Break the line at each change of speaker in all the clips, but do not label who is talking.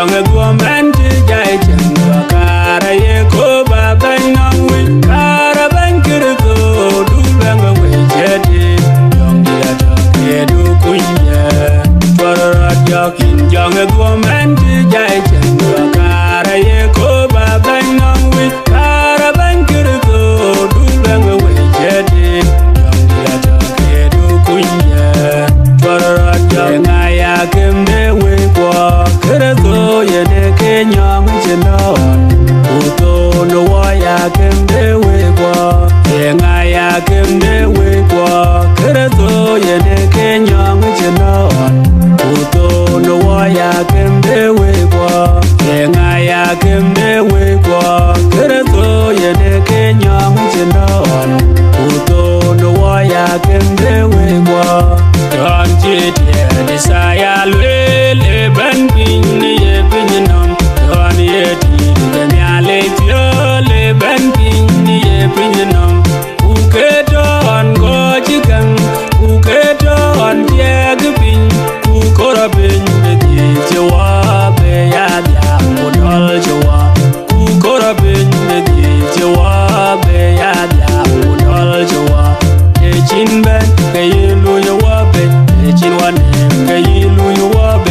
jong a woman to jai chen kara ye ko ba ban nong wi kara ban kir ko du bang we jeti jong dia ta ke du kunya twara jokin jong a woman to jai chen kara ye ko ba ban nong wi kara ban kir ko du bang we jeti jong dia ta ke du kunya twara jong aya kembe we kwa Kerezo yene kenyang jenon Uto no waya kembe wekwa Yenga ya kembe wekwa Kerezo yene kenyang jenon Uto no waya kembe wekwa Yenga ya kembe wekwa Kerezo yene kenyang jenon Uto no waya kembe wekwa Kanchi tia disaya lwele ban pinyi ye pinyi nam Don ye ti gani ale tio le ban pinyi ye pinyi nam Uketo on go chikan Uketo on tiag pin Ukora pin beti chewa be ya dia Udol chewa Ukora pin beti chewa be ya dia Udol chewa Echin ben kayilu ya wabe Echin wane kayilu ya wabe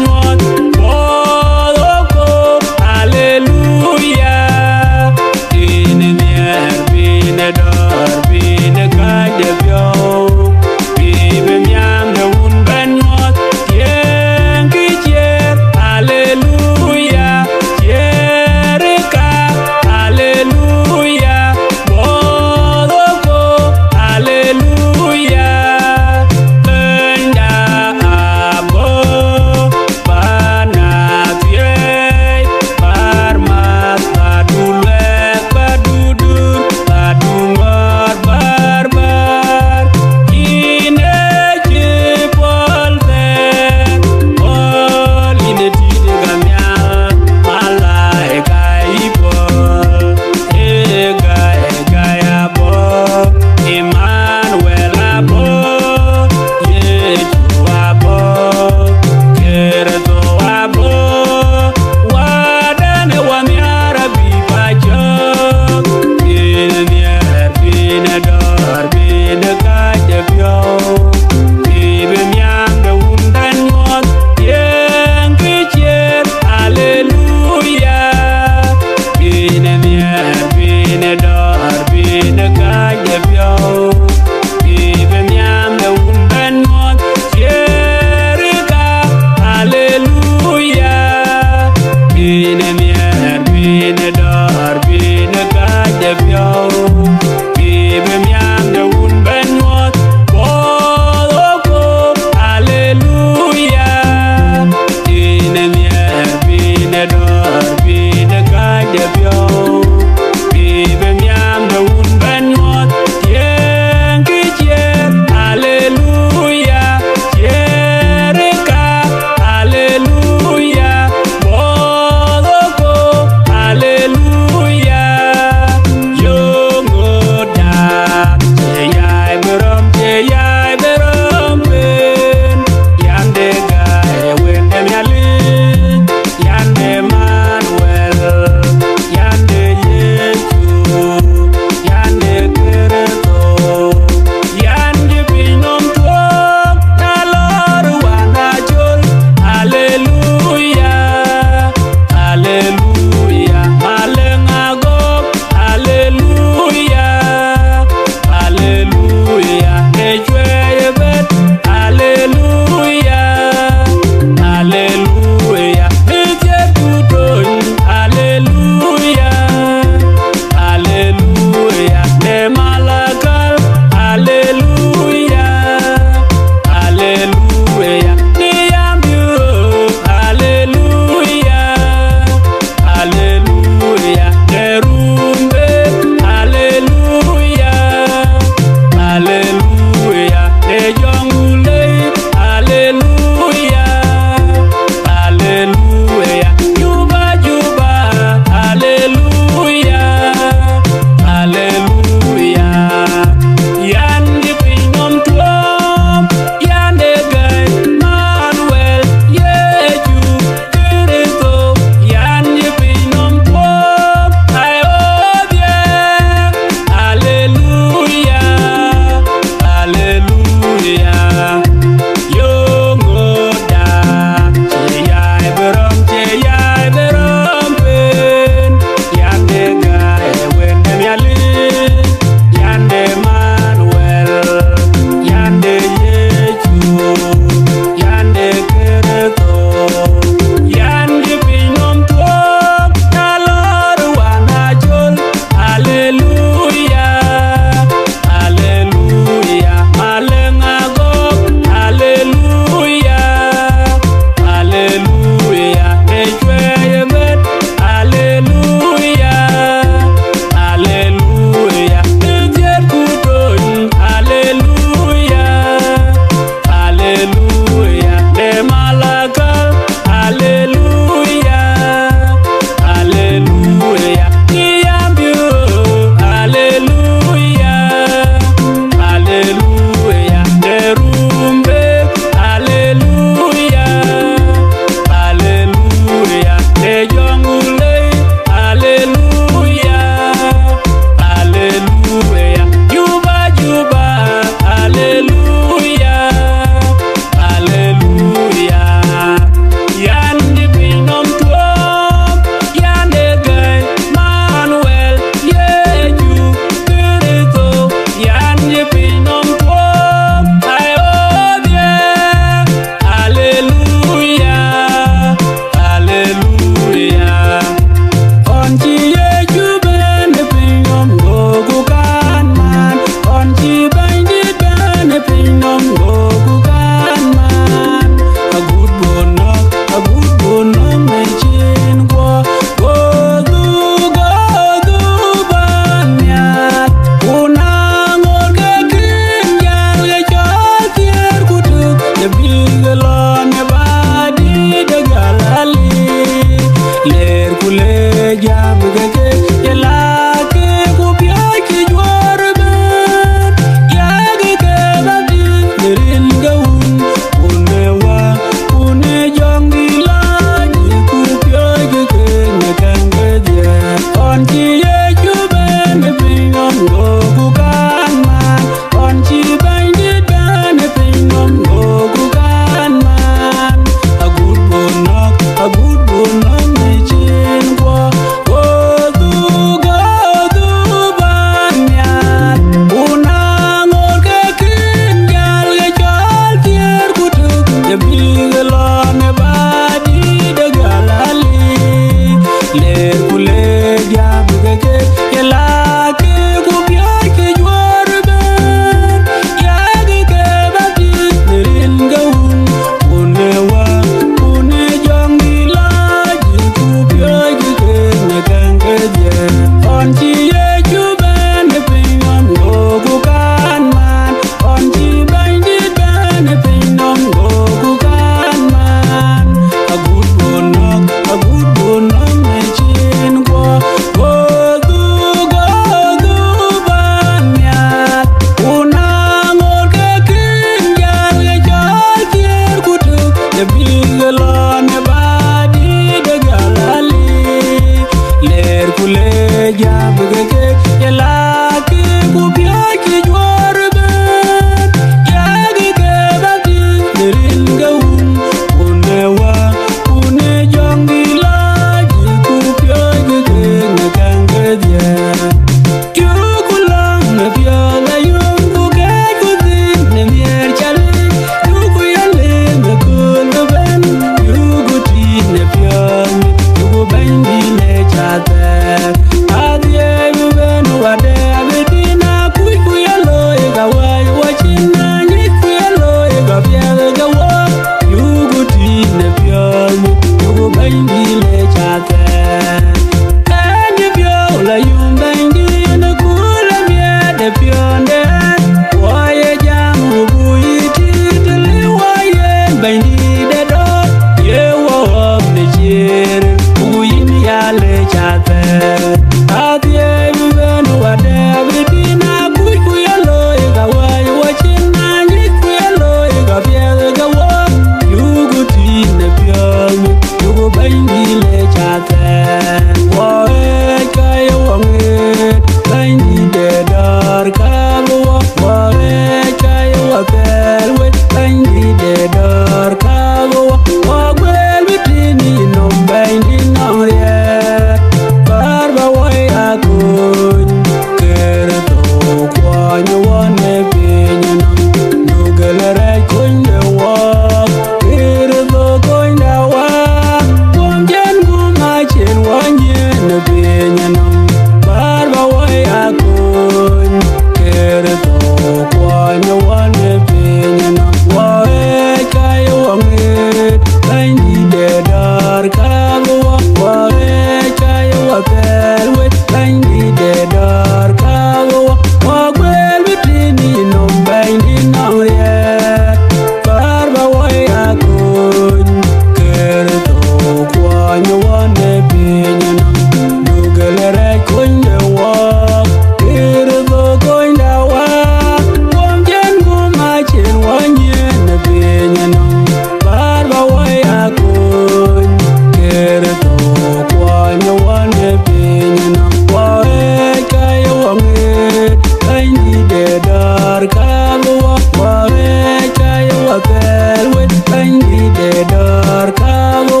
de dor kago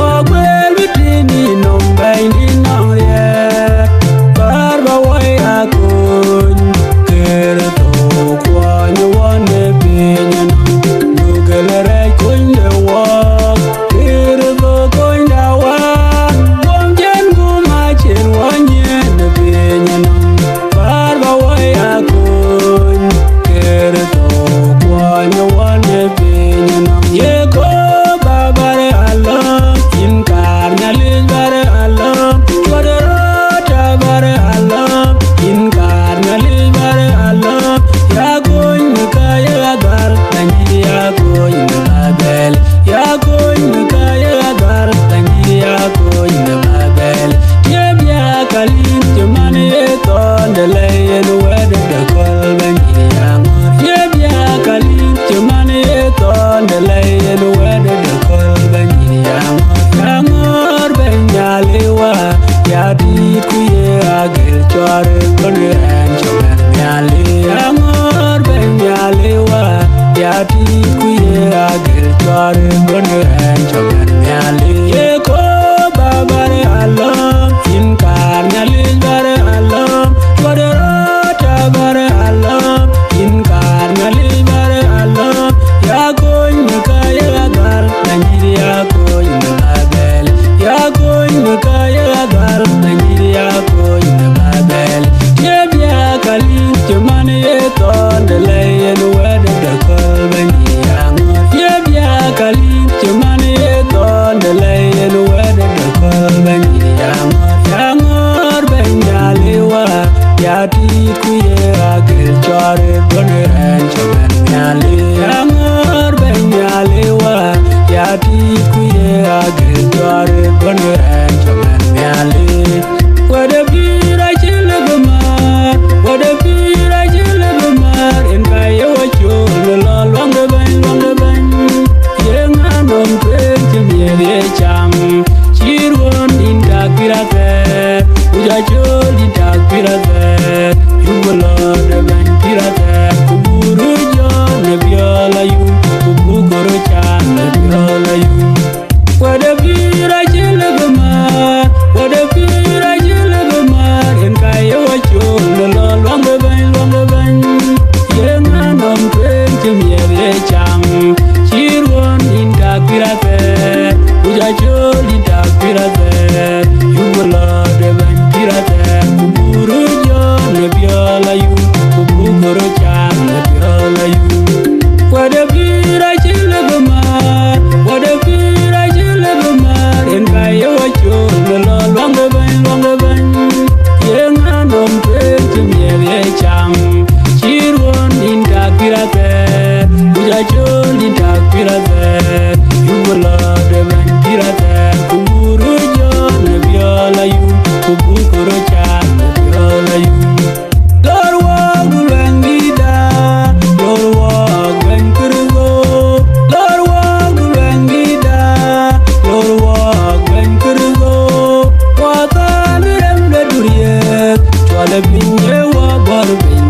ogwel bitini nombaini nongrie barba waya kun kere to kwanyo wane pinyan nugelere kunye wa kere to kunya wa wamjen gumachin wanye ne pinyan barba waya kun kere to kwanyo wane pinyan ye ko babare alam inkar nyalis bare alam chodorota bare alam inkar nyalis bare alam ya koy nikaya gar tanji ya koy nabel ya koy nikaya gar tanji ya koy nabel ye bya kalin jmane ton de leyen wede de kol banji ya ngor ye bya kalin jmane ton de leyen wede de kol banji ya ngor benyalewa ya dit kuye agel chore konren chomer nyale ya ngor benyalewa ya dit kuye agel chore konren chomer nyale ye ko babare alam inkar nyale bare alam kodorota bare alam inkar nyale bare alam ya koy nikaya gar tanjiri ya koy nabel ya koy nikaya gar tanjiri ya koy nabel ye bya kalin chmane ton de leyen wede de kol banji ya ngor ye bya kalin chmane ton de leyen wede de kol banji ya ngor benyalewa ya tit kuye agel chore konren chomer nyale ya ngor benyalewa ya tit kuye agel chore konren chomer nyale wede bira chile bumar wede bira chile bumar en kaye wachul lol wangde ban ye nganom pen chimye ye cham chirwon inda kirate uja chol inda kirate yubolo de ban kirate kuburu jo ne biola yu kuburu chan ne biola yu wede bira chile bumar wede bira chile bumar en kaye wachul lol wangde ban ye nganom pen chimye ye cham chirwon inda kirate uja chol inda kirate yubolo de ban kirate kuburu jo ne biola yu kuburu chan ne biola yu wede bira chile bumar wede bira chile bumar en kaye wachul lol wangde ban ye nganom pen chimye ye cham chirwon inda kirate uja chol inda kirate yubolo de ban kirate kuburu jo ne biola yu kuburu chan ne biola yu lor wog lwangida lor wog bankurgo lor wog lwangida lor wog bankurgo watan remde durye twale binye wa barbin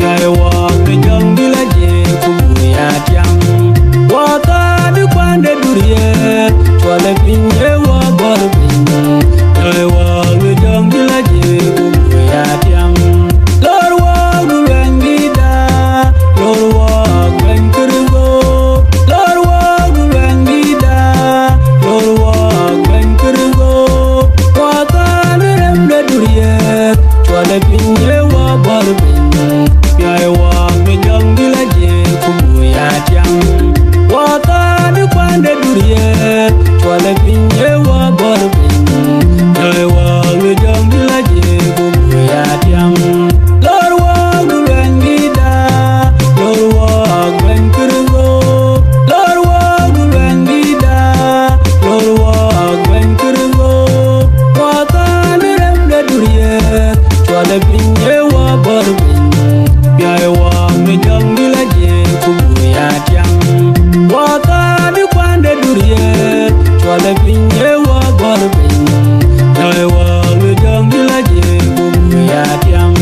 yae wog jangila je kubuya tyam watan kwande durye twale binye wa barbin yae wog jangila je kubuya tyam lor wog lwangida lor wog bankurgo lor wog lwangida lor wog bankurgo watan remde durye twale binye wa barbin yae wog jangila je kubuya tyam watan kwande durye twale binye wa barbin yae wog jangila je kubuya tyam lor wog lwangida lor wog bankurgo lor wog lwangida lor wog bankurgo watan remde durye twale binye wa barbin yae wog jangila je kubuya tyam watan kwande durye twale binye wa barbin yae wog jangila je kubuya tyam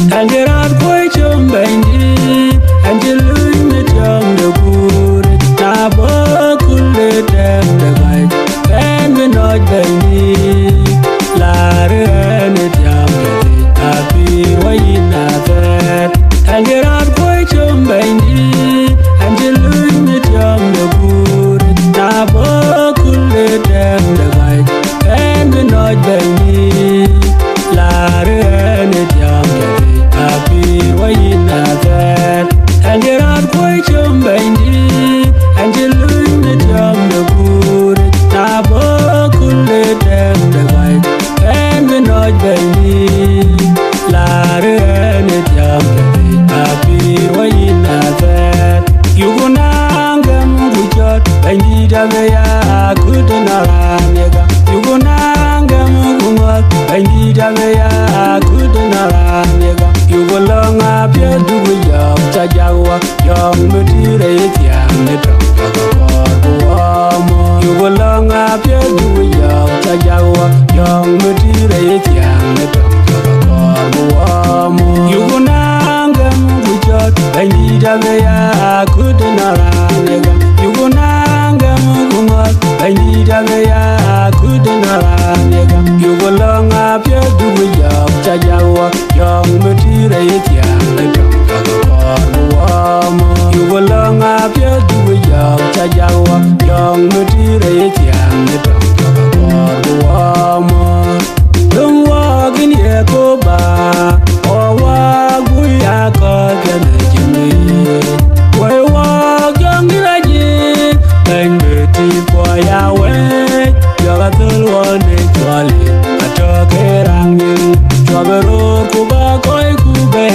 tangerat koy chombendi anjelun metyam de gur tabakul Beya Kudanaranga, Yugunanga Mugunga, Bandida Beya Kudanaranga, Yugolanga Piaduya, Tajawa, Young Mutiratia, Netramo, Yugolanga Piaduya, Tajawa, Young Mutiratia, Netramo, Yugunanga Mugunga, Bandida Beya Kudanaranga, Yugunanga Mugunga, Bandida Beya Kudanaranga, Yugolanga Piaduya, Tajawa, Young Mutiratia, Netramo, Yugolanga Piaduya, Tajawa, Young Mutiratia, Netramo. Don't walk in here, go back, or walk we are caught in the chimney. Why walk young Raji, and the tea boy away? You're a little one, actually. I talk it on you. Trouble, Kuba, Koi, Kuba,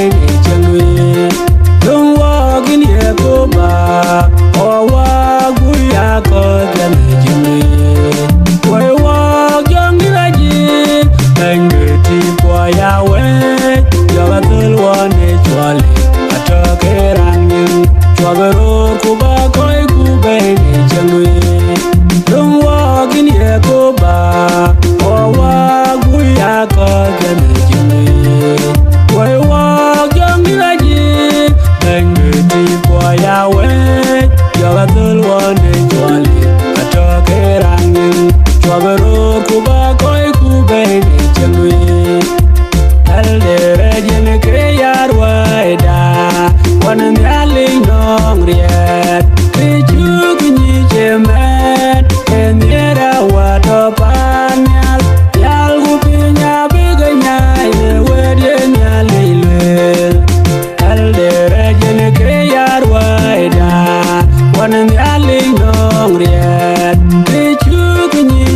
chimney. Don't walk in here, go back, or walk we are caught in the chimney. Why walk young Raji? And the tea boy away, you're a little one, actually. I talk it on you. Trouble, Kuba, Koi, Kuba, chimney. Don't walk in here, go back, or walk we are caught in the chimney. Why walk young Raji? And the tea boy away, you're a little one, actually. I talk it on you. Trouble, Kuba, Koi, Kuba, chimney. Elder Jimmy Kayar Wida, one in the alley, no, yet. Did you Jeman, and yet I what up Anyal, Yalgupinya, Biganya, Wedinya Lil. Elder Jimmy Kayar Wida, one in the alley, no, yet. Did you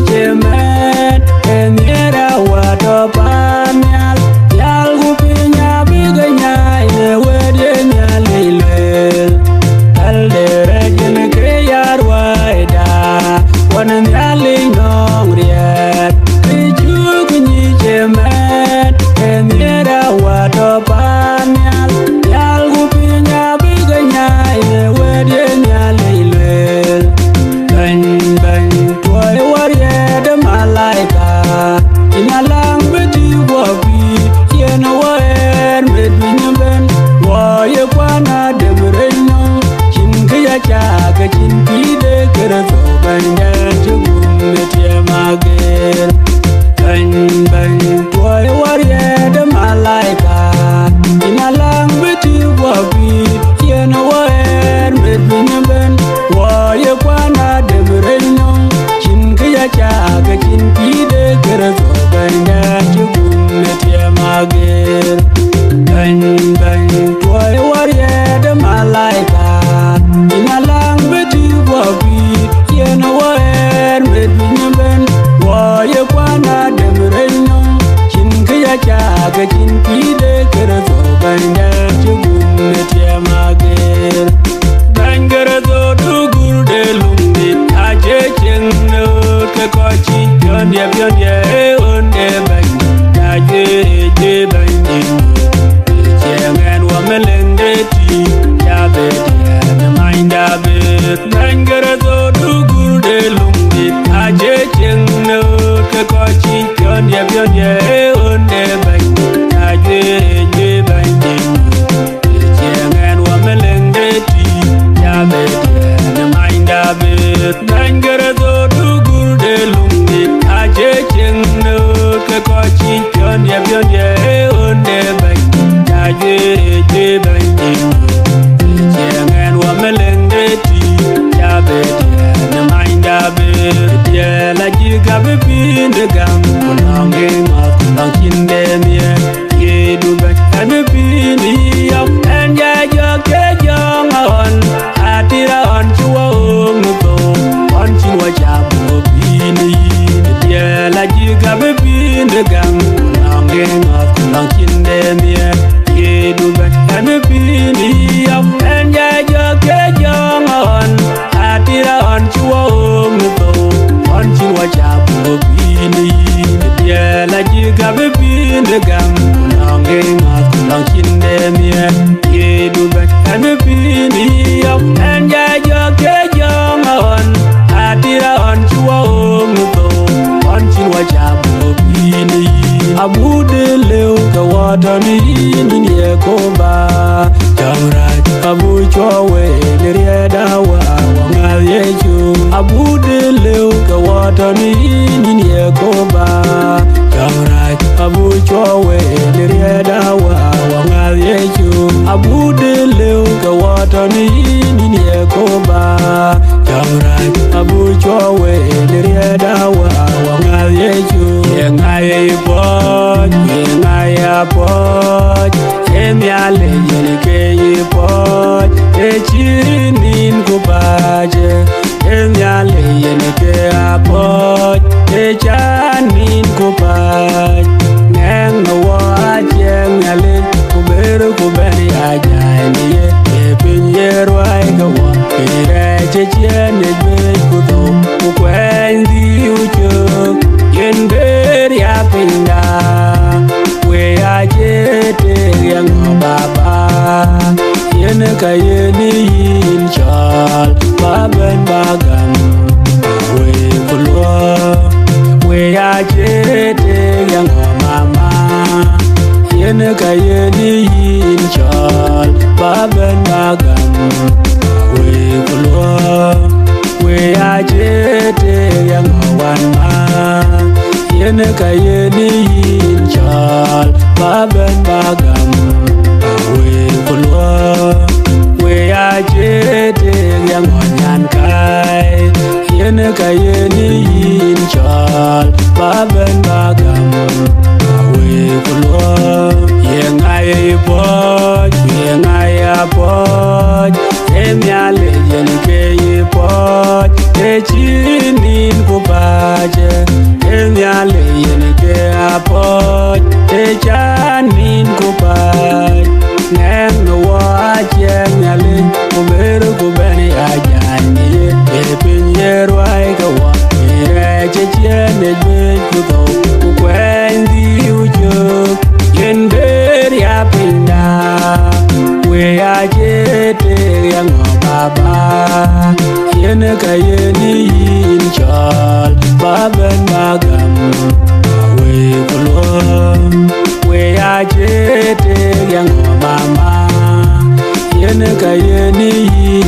Jeman, and yet I what up Anyal, Yalgupinya, Biganya, Wedinya Lil. Elder Jimmy Kayar Wida, one in the alley, no, yet. Did you Jeman, and yet I what up Anyal, Yalgupinya, Biganya, Wedinya Lil. Bang, bang, boy, warrior, the Malaika. In a long betty wabi, yen a wire, made me ben. Warrior, Quana, the Moreno, Chinkaya Chaka, Chinky, the Kerato, Bang, Jugum, Magir. Bang, bang, boy, warrior, the Malaika. In a long betty wabi, yen a wire, made me ben. Warrior, Quana, the Moreno, Chinkaya Chaka, Chinky, the Kerato, Bang, Jugum, Magir. Bang, bang, boy, warrior, the Malaika. In a long betty wabi, yen a wire, made me ben. Warrior, Quana, the Moreno, Chinkaya Chaka, Chinky, the Kerato, Bang, Jugum, Magir. Bang, Kerato, do good, the Lumbi, Aje, no, Kakochi, Yondia, on the Bang, Aje, Bang. And woman and tea, Yabet, and mind of it. Bangarazo, do good, Lumbi, Aje, no, Kakochi, Yondia, on the bank, Aje, banking. And woman and tea, Yabet, and mind of it. Bangarazo, do good, Lumbi, Aje, no, Kakochi, Yondia, on the bank. Aje banking, and woman and tea, Yabet, and mind of it. Yeah, like you got a pin the gum, longing of Lunkin them, yeah. You do back and a pin up, and yeah, you're young on. I did on to a home go, on to a job of being. Yeah, like you got a pin the gum, longing of Lunkin them, yeah. Do back and a pin up, and yeah, you're young on. I did on to a abude leu ka watani ni koba jamraj abu chowe nirieda wa wangayeju abude leu ka watani ni koba jamraj abu chowe nirieda wa wangayeju abude leu ka watani ni koba jamraj abu chowe nirieda wa wangayeju yengaye pod yengaye pod emyale yenike pod echinin kubaje emyale yenike pod echanin kubaj nenga waje nyale kuberu kubeni ajaniye epinyerwai gawa pireche chene jwe kudo kukwendi uchuk yender ya pinda we ajete yang baba yen kayeni inchal baben bagan we kulwa we ajete yang mama yen kayeni inchal baben bagan we kulwa we ajete yang wanma yen kayeni inchal baben bagam we kulwa we ajete yang nyan kai yen kayeni inchal baben bagam we kulwa yengaye pod yengaye pod emyale yenike pod echinin kubaje emyale yenike pod echanin kubaj nenga waje emyale kuberu kubeni ajani epinyerwai gawa pireche chene jwe kudo kukwendi ujuk yender ya pinda we ajete yang baba yen kayeni inchal baben bagam we kulwa we ajete yang mama yen kayeni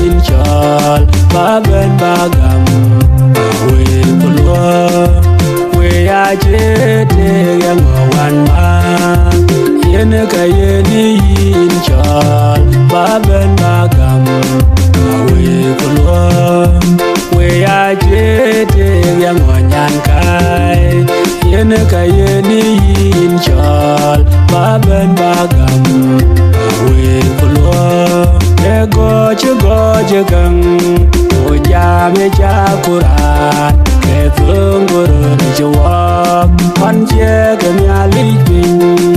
inchal baben bagam we kulwa we ajete yang wanma yen kayeni inchal baben bagam we kulwa we ajete yang nyan kai yen kayeni inchal baben bagam we kulwa goje gang ojame chakurat efungurun jawab panje kemyalijin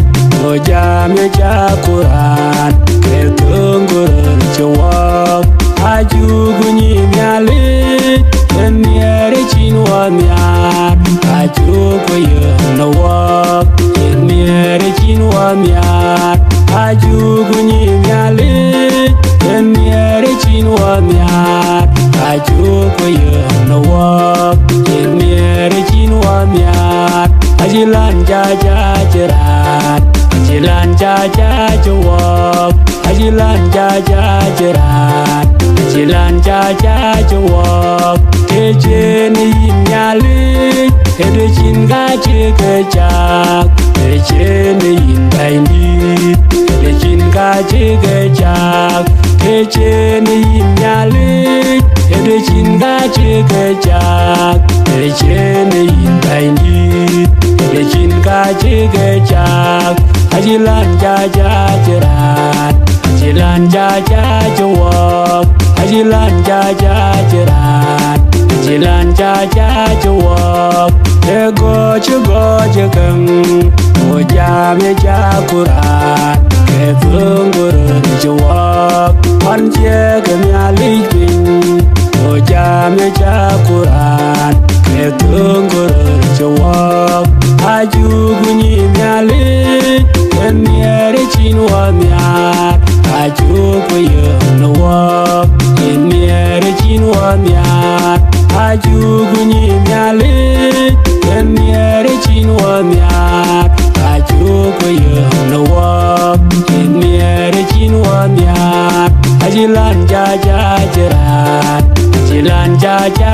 ojame chakurat efungurun jawab ajugunyi myalij enyere chinwa myat ajugoye nawak enyere chinwa myat ajugunyi myalij enyere chinwa myat ajugoye nawak enyere chinwa myat ajilan jaja jerat ajilan jaja jawab ajilan jaja jerat ajilan jaja jawab ejeni myalij edechin gache kechak ejeni inbainit edechin gache kechak ejeni myalij edechin gache kechak ejeni inbainit edechin gache kechak ajilan jaja jerat ajilan jaja jawab ajilan jaja jerat ajilan jaja jawab goje gang ojame chakurat efungurun jawab panje kemyalijin ojame chakurat efungurun jawab ajugunyi myalij enyere chinwa myat ajugoye nawak enyere chinwa myat ajugunyi myalij enyere chinwa myat you no walk in near the chinwan ya ajilan jaja jerat ajilan jaja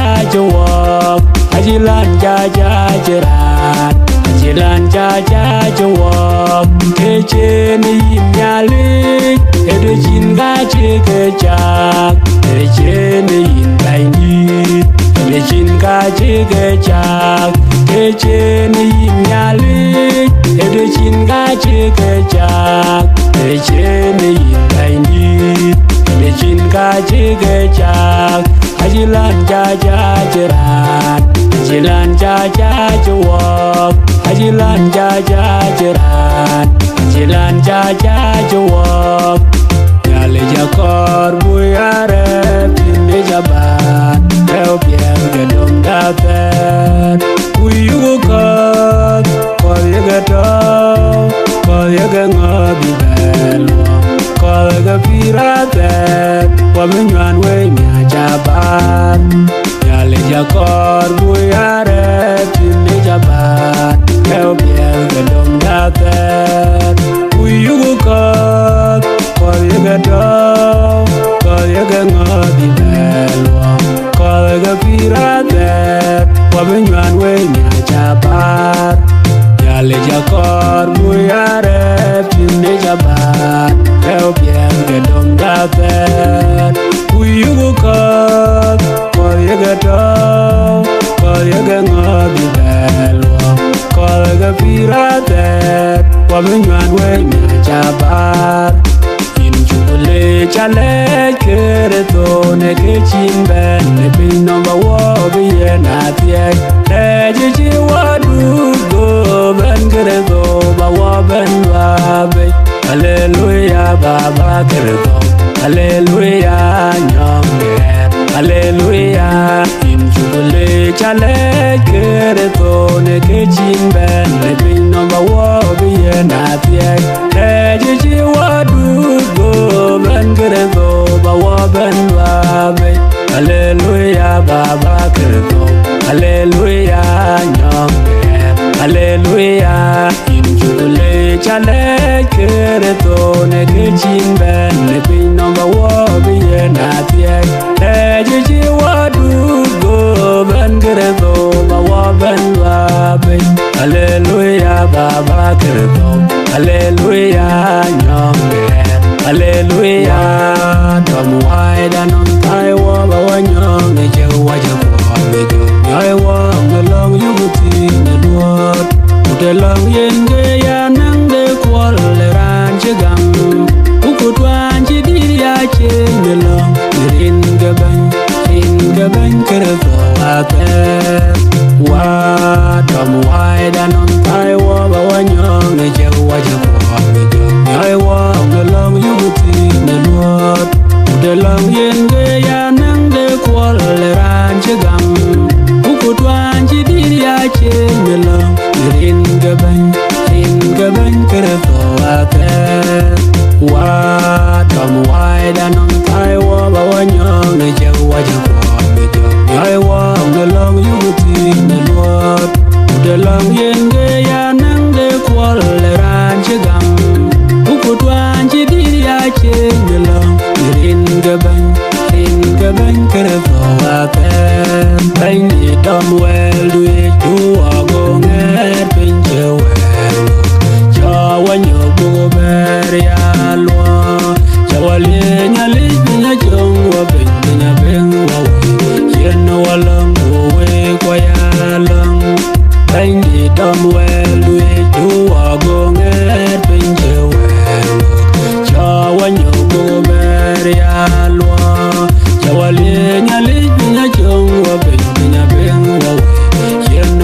walk ajilan jaja jerat ajilan jaja walk keche ni imyali edejin gaje gejak keche ni imbaini edejin gaje gejak keche ni imyali edejin gaje gejak keche ni imbaini edejin gaje gejak ajilan jaja jerat ajilan jaja walk ajilan jaja jerat ajilan jaja walk yale jakor buyare tinde jabat kau biar gedong dapat uyu kot kau yegato kau yegangabi belo kau yegapirate wamenywan we nya jabat yale jakor buyare tinde jabat kau biar gedong dapat uyu kot kau yegato kau yegangabi belo kau yegapirate wamenywan we nya jabat yale jakor buyare tinde jabat kau biar gedong dapat uyu kot kau yegato kau yegangabi belo kau yegapirate wamenywan we nya jabat injule chale kereto ne kechin ben ne bin number wo be na tie eji wadu go ben kereto ba wo ben wa be hallelujah baba kereto hallelujah nyamge hallelujah injule chale kereto ne kechin ben ne bin number wo be na tie eji wadu go ben kereto ba wo ben wa be hallelujah baba kereto hallelujah nyamge hallelujah injule chale kereto ne kechin ben ne bin number wo be na tie eji wadu go ben kereto ba wo ben wa be hallelujah baba kereto hallelujah nyamge hallelujah dom waida non taiwo ba wanyong ne je waje ko me jo nyaiwo ngelong yuguti ne duot utelang yenge ya nang de kwal le ran jegam ukutwan jidiri ya che ngelong in gaban kereto ate wa dom waida non taiwo ba wanyong ne je waje ko me jo nyaiwo ngelong yuguti ne duot utelang yenge ya nang de kwal le ran jegam ukutwan jidiri ya che ngelong in gaban kereto ate wa dom waida non taiwo ba wanyong ne je waje ko me jo nyaiwo ngelong yuguti ne duot utelang yenge ya nang de kwal le ran jegam ukutwan jidiri ya che ngelong in gaban kereto ate baini dom wel duwe duago nger pinje wel chawanyo bugo ber ya lwa chawali nyali nya jong wa nya ben wa yen walang we kwa ya lang baini dom wel duwe duago nger pinje wel chawanyo bugo ber ya lwa chawali nyali nya jong wa nya ben wa yen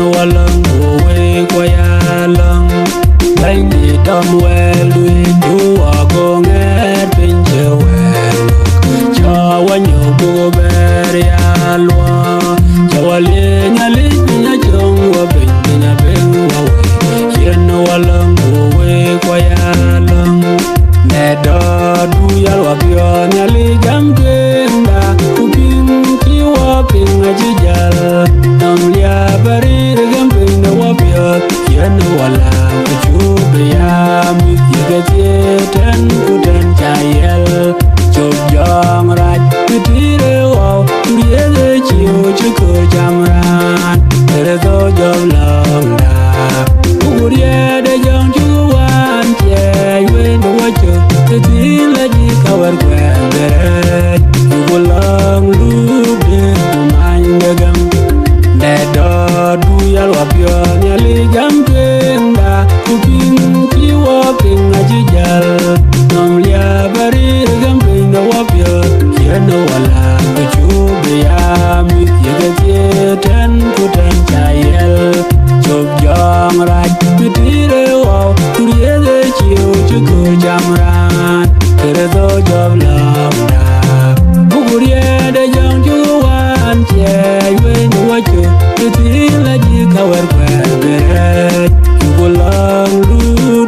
ti la ji ka war kwere gulang du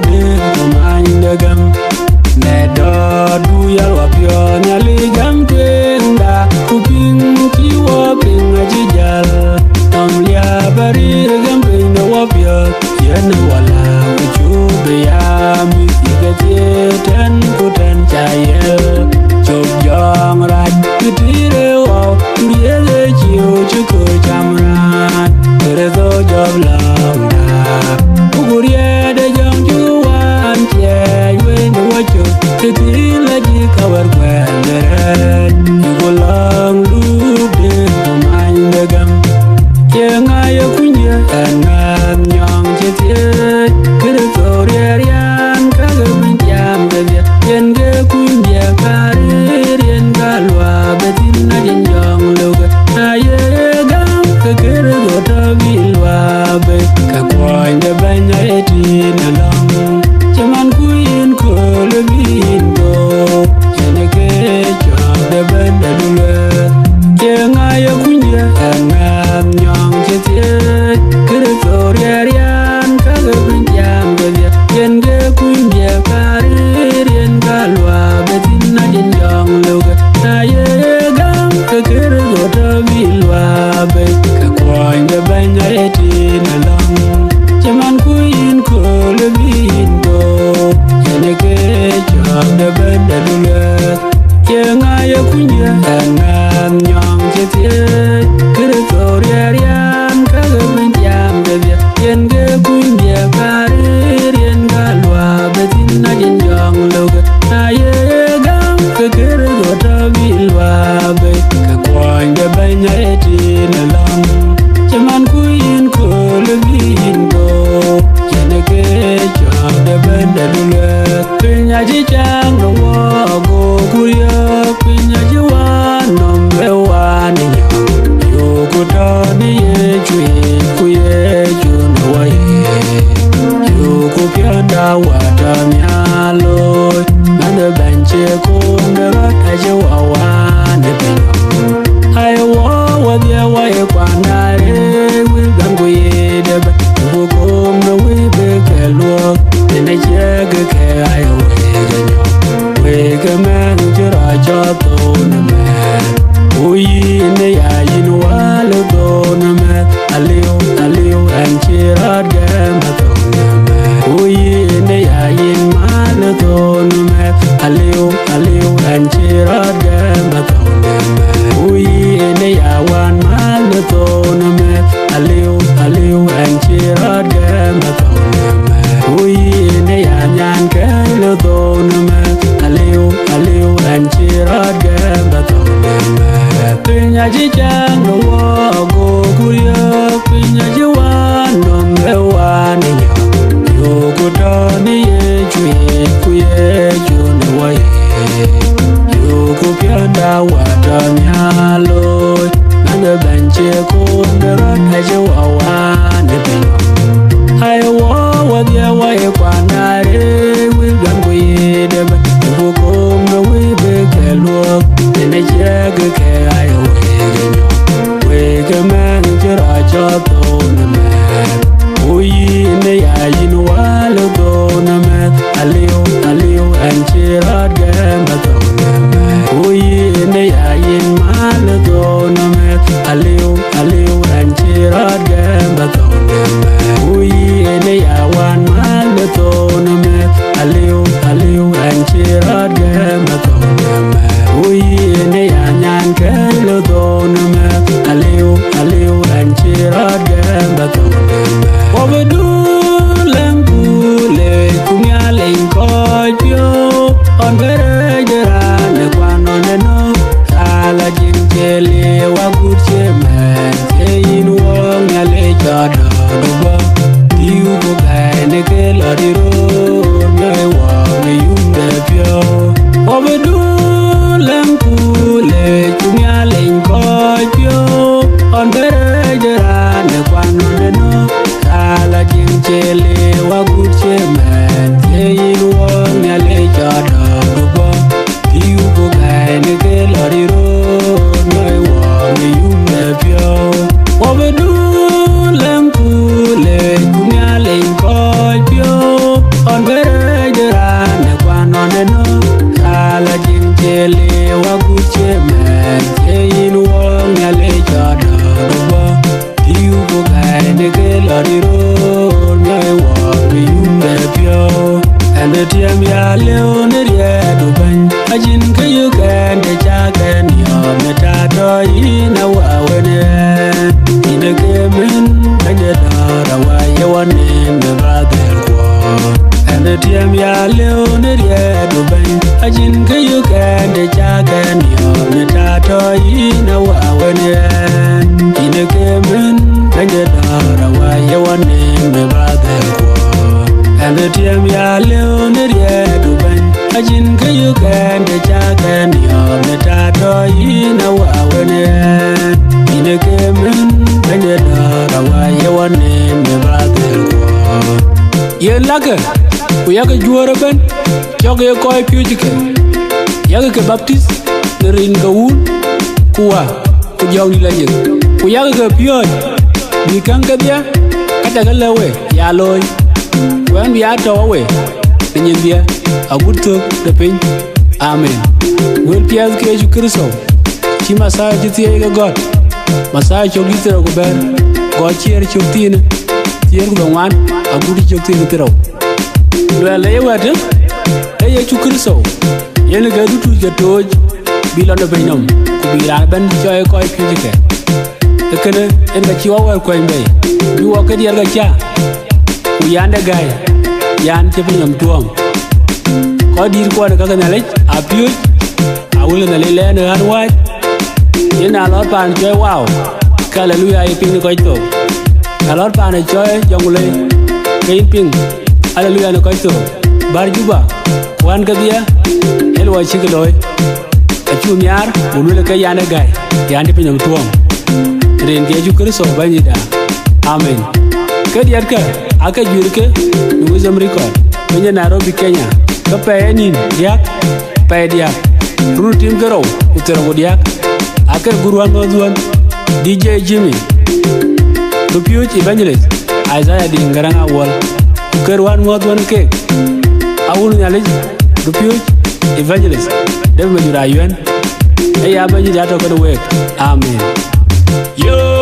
de mind gam ne do du yal wa pyo nyali gam twenda kuping ti wo ping ji jal tam lia bari gam twenda wo pyo yen wala chu be ya mi ga ti ten ku ten chayel chok jong raj ti re wo rie le chiu chu ko chamran re do job long da ugurie de jong chu wan che we no wo chu ti la ji ka war kwere gulang du de mind gam ye nga ye kunye anam nyong che tie kre so re rian ka ge min jam de yen ge kunye ka rien ga lwa betin na jen jong lo ga na ye gam ka kre do ta bi lwa be ka kwai de ban ya ti na long chaman kuin ko le bin do yen ge cho de ban de lu ye nga ye kunye anam nyong che tie kre so re rian ka ge min jam de yen ge kunye ka rien ga lwa betin na jen jong lo ga na ye gam ka kre do ta bi lwa be ka kwai de ban ya ti na long chaman kuin ko le bin do yen ge cho de ban de lu ye nga ye kunye anam nyong che tie kre so re rian ka ge min jam de yen ge kunye ka rien ga lwa betin na jen jong lo ga na ye gam ka kre do ta bi lwa be ka kwai de ban ya ti na long chaman kuin ko le bin do yen ge cho de ban de lu pinya ji chang no wo go kuya pinya ji wa no me wa ni yo ko to ni ye chue ku ye ju no wa ye yo ko pya da wa ta nya lo na de ban che ko de ra ta je wa ne pe ai wa dia wa ye kwa na re wi gan ku ye de ba ko ko no wi be ke lo ne je ge ke ai we ga man jira cha to na me uyi ne ya yin wa lo do na me aliu an jira ga ma to na me uyi ne ya yin ma lo do na me aliu an jira ga ma to na me uyi ne ya wan ma lo do na me aliu an jira ga ma to na me uyi ne ya nyan ga lo do na me aliu an jira ga ma to na me pinya ji chang no wo go kuya pinya ji wa no me wa ni yo ko to ni ye chue ku ye ju no wa ye yo ko pya da wa ta nya lo na de ban che ko de ra ta je wa ne pe ai wa dia wa ye kwa na re wi gan ku ye de ba ko ko no wi be ke lo ne je ge ke ai we ga man jira cha to na me uyi ne ya yin wa lo do na me aliu an jira ga ma to na me uyi ne ya yin ma lo do na me aliu an jira ga ma to na me uyi ne ya wan ma lo do na me aliu an jira ga ma to na me uyi ne ya nyan ke lo do na me aliu an jira ga ro me wa me yumbe pyo and the tiam ya leone rie do ban ajin ke you can de cha can yo me ta do ina wa wene ina ke men kanye da wa ye one me ba de ko and the tiam ya leone rie do ban ajin ke you can de cha can yo me ta do ina wa wene ina ke men kanye da wa ye one me ba de ko and the tiam ya leone rie do ban ajin ke you can de cha can yo me ta do ina wa wene ina ke men kanye da wa ye one me ba de ko ye laga ku yaga juara ben yoga ye koy pujike yaga ke baptist rin ga wul kuwa ku jawni la yek ku yaga ke pion ni kanga dia kata galawe ya loy wan biya to we nyin dia agutto de pen amen wel piaz ke ju kristo ki masa jiti ga god masa chogi tero go ber go chier choktin tier go wan agutti choktin tero le wad ye chu kristo yen ga du tu ga toj bi lo de benam ku bi la ben choy koy pujike ekene en ga chiwa wa koy mbey bi wo ke dier ga cha ku yande gay yan che benam tuom ko dir ko ga ga nale a piu a wul na le ne han wa yen a lo pan choy wow hallelujah ye pin ko to a lo pan choy jongule ke pin hallelujah no ko to bar juba wan ga dia el wa chi ga loy a chu nyar bulu le ka yande gay yande benam tuom ren ke ju kristo banida amen ke diar ka aka jurke nu zam record kenya Nairobi Kenya ka penin dia pe dia rutim garo utero dia aka guruan godwan DJ Jimmy Rupiuch Evangelist Isaiah Dingarang awal kerwan godwan ke awun nyale Rupiuch Evangelist David Majura Yuan ay abanyi dato ko wek amen yo